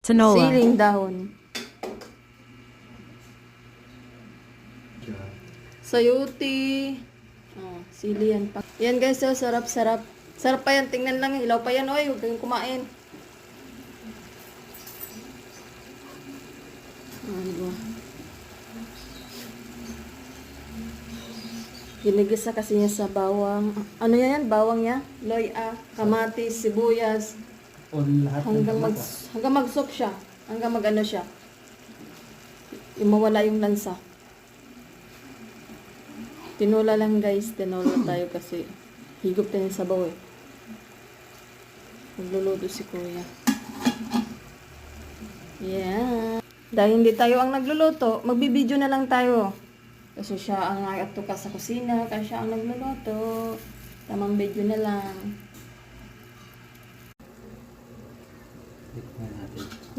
Tinola. Siling dahon. Sayuti. Oh, sili yan pa. Yan guys, so sarap-sarap. Sarap pa yan. Tingnan lang. Hilaw pa yan. Oy, huwag kayong kumain. Diba? Ginigisa kasi niya sa bawang. Ano yan? Bawang niya? Loya, kamatis, sibuyas. Hanggang mag-soup siya. Hanggang mag-ano siya. Yung mawala yung lansa. Tinola lang guys. Tinola tayo kasi higop tayo sa sabaw eh. Nagluluto si kuya. Yeah. Dahil hindi tayo ang nagluluto, magbibideo na lang tayo. Kasi siya ang nagatuka sa kusina, kasi siya ang nagluluto. Tamang video na lang.